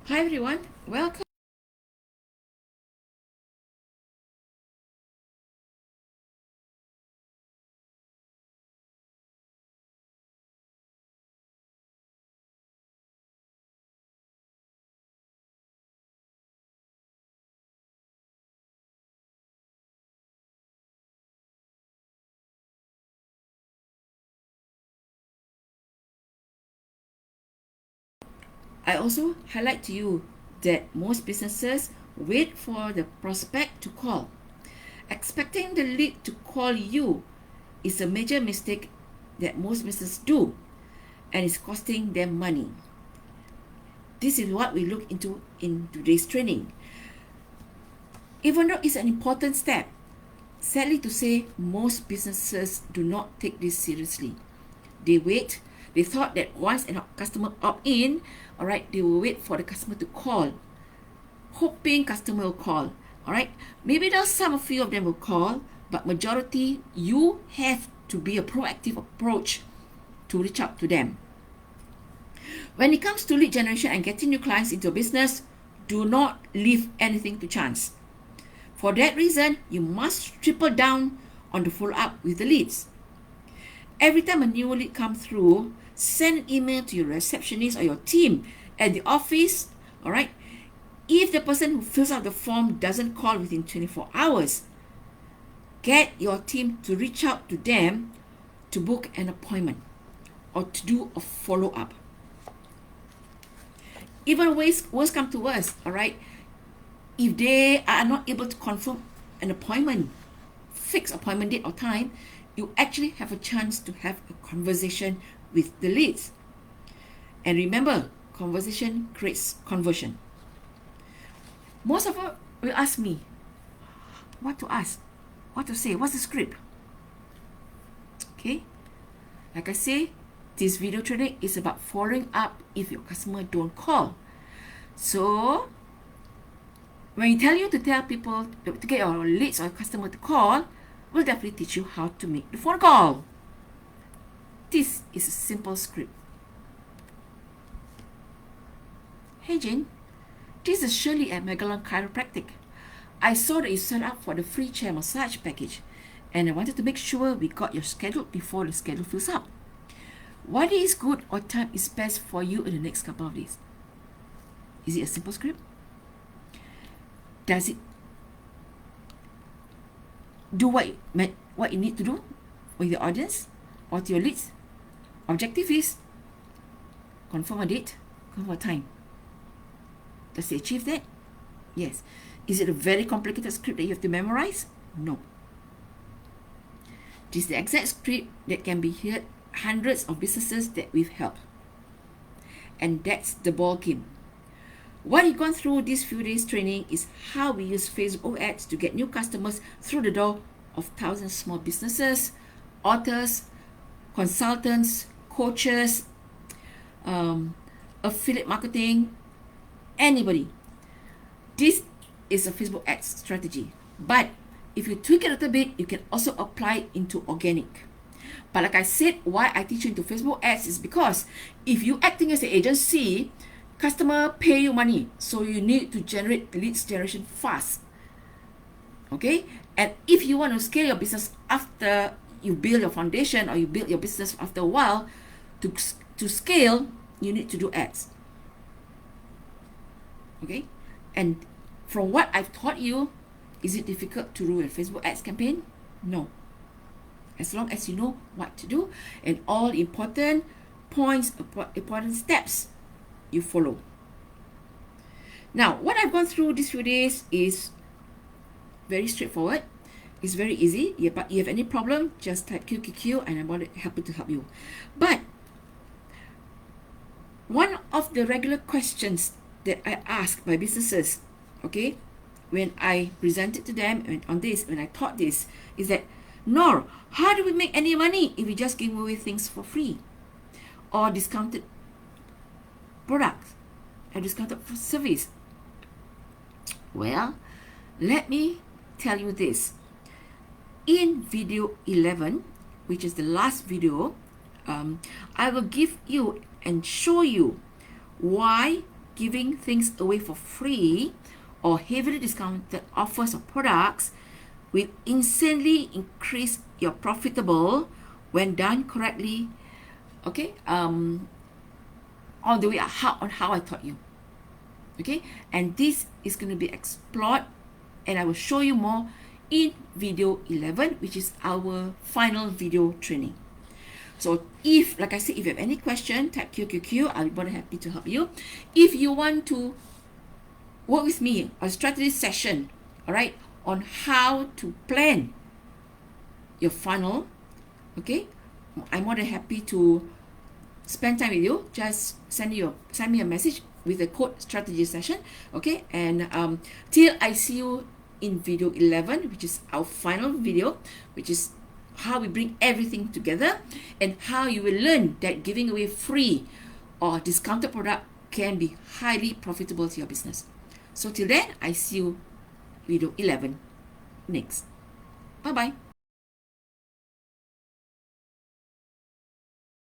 Hi everyone, welcome. I also highlight to you that most businesses wait for the prospect to call. Expecting the lead to call you is a major mistake that most businesses do and is costing them money. This is what we look into in today's training. Even though it's an important step, sadly to say, most businesses do not take this seriously. They wait. They thought that once a customer opt in, all right, they will wait for the customer to call, hoping customer will call. All right, maybe there's some, a few of them will call, but majority, you have to be a proactive approach to reach out to them. When it comes to lead generation and getting new clients into a business, do not leave anything to chance. For that reason, you must triple down on the follow-up with the leads. Every time a new lead comes through, send an email to your receptionist or your team at the office, all right? If the person who fills out the form doesn't call within 24 hours, get your team to reach out to them to book an appointment or to do a follow-up. Even worse come to worse, all right? If they are not able to confirm an appointment, fixed appointment date or time, you actually have a chance to have a conversation with the leads. And remember, conversation creates conversion. Most of them will ask me, what to ask, what to say, what's the script? Okay, like I say, this video training is about following up if your customer don't call. So when we tell you to tell people to get your leads or customer to call, we'll definitely teach you how to make the phone call. This is a simple script. Hey Jane, this is Shirley at Magellan Chiropractic. I saw that you signed up for the free chair massage package, and I wanted to make sure we got your schedule before the schedule fills up. What day is good or time is best for you in the next couple of days? Is it a simple script? Does it do what you need to do with your audience or to your leads? Objective is confirm a date, confirm a time. Does it achieve that? Yes. Is it a very complicated script that you have to memorize? No. This is the exact script that can be heard hundreds of businesses that we've helped. And that's the ball game. What you've gone through these few days training is how we use Facebook ads to get new customers through the door of thousands of small businesses, authors, consultants, coaches, affiliate marketing, anybody. This is a Facebook ads strategy. But if you tweak it a little bit, you can also apply it into organic. But like I said, why I teach you into Facebook ads is because if you acting as an agency, customer pay you money, so you need to generate leads generation fast. Okay, and if you want to scale your business after you build your foundation or you build your business after a while, to scale, you need to do ads. Okay, and from what I've taught you, is it difficult to do a Facebook ads campaign? No. As long as you know what to do and all important points, important steps you follow. Now, what I've gone through these few days is very straightforward. It's very easy. But you have any problem, just type QQQ and I'm happy to help you. But one of the regular questions that I ask by businesses, okay, when I presented to them when I taught this, is that, Nor, how do we make any money if we just give away things for free or discounted products and discounted service? Well, let me tell you this. In video 11, which is the last video, I will give you and show you why giving things away for free or heavily discounted offers or products will insanely increase your profitable when done correctly. Okay, all the way on how I taught you. Okay, and this is going to be explored, and I will show you more in video 11, which is our final video training. So if, like I said, if you have any question, type QQQ. I'll be more than happy to help you. If you want to work with me, a strategy session, all right, on how to plan your funnel, okay, I'm more than happy to spend time with you. Just send me a message with the code strategy session, okay, and till I see you in video 11, which is our final video, which is how we bring everything together and how you will learn that giving away free or discounted product can be highly profitable to your business. So till then, I see you video 11 next. Bye bye.